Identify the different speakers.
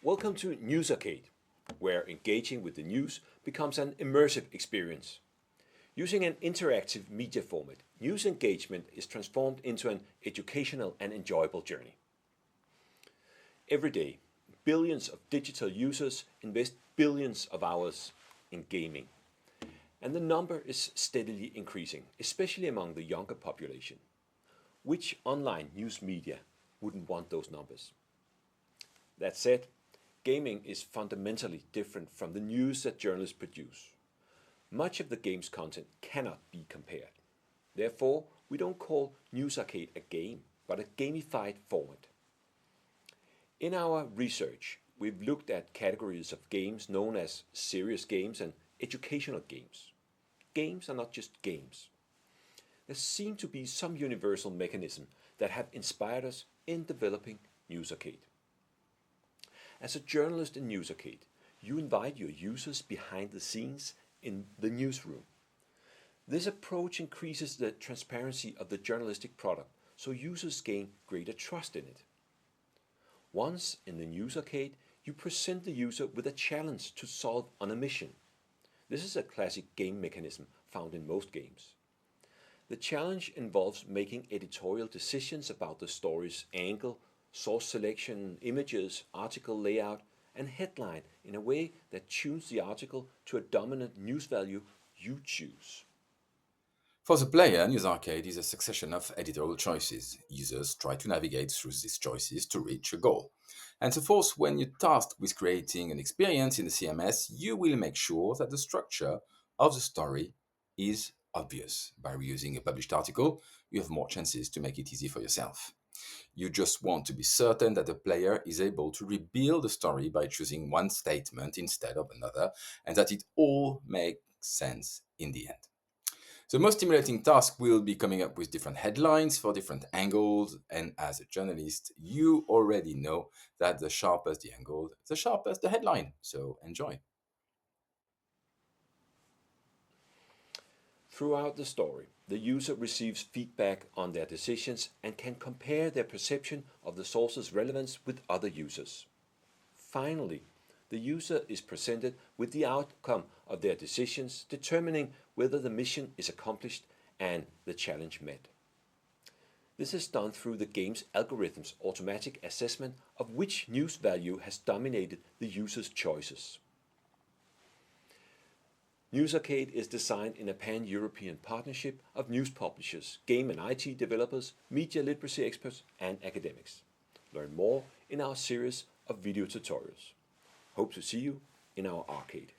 Speaker 1: Welcome to News Arcade, where engaging with the news becomes an immersive experience. Using an interactive media format, news engagement is transformed into an educational and enjoyable journey. Every day, billions of digital users invest billions of hours in gaming, and the number is steadily increasing, especially among the younger population. Which online news media wouldn't want those numbers? That said, gaming is fundamentally different from the news that journalists produce. Much of the game's content cannot be compared. Therefore, we don't call News Arcade a game, but a gamified format. In our research, we've looked at categories of games known as serious games and educational games. Games are not just games. There seem to be some universal mechanism that have inspired us in developing News Arcade. As a journalist in News Arcade, you invite your users behind the scenes in the newsroom. This approach increases the transparency of the journalistic product, so users gain greater trust in it. Once in the News Arcade, you present the user with a challenge to solve on a mission. This is a classic game mechanism found in most games. The challenge involves making editorial decisions about the story's angle, source selection, images, article layout, and headline in a way that tunes the article to a dominant news value you choose.
Speaker 2: For the player, News Arcade is a succession of editorial choices. Users try to navigate through these choices to reach a goal. And so forth, when you're tasked with creating an experience in the CMS, you will make sure that the structure of the story is obvious. By reusing a published article, you have more chances to make it easy for yourself. You just want to be certain that the player is able to rebuild the story by choosing one statement instead of another, and that it all makes sense in the end. The most stimulating task will be coming up with different headlines for different angles, and as a journalist, you already know that the sharper the angle, the sharper the headline. So enjoy.
Speaker 1: Throughout the story, the user receives feedback on their decisions and can compare their perception of the source's relevance with other users. Finally, the user is presented with the outcome of their decisions, determining whether the mission is accomplished and the challenge met. This is done through the game's algorithm's automatic assessment of which news value has dominated the user's choices. News Arcade is designed in a pan-European partnership of news publishers, game and IT developers, media literacy experts, and academics. Learn more in our series of video tutorials. Hope to see you in our arcade.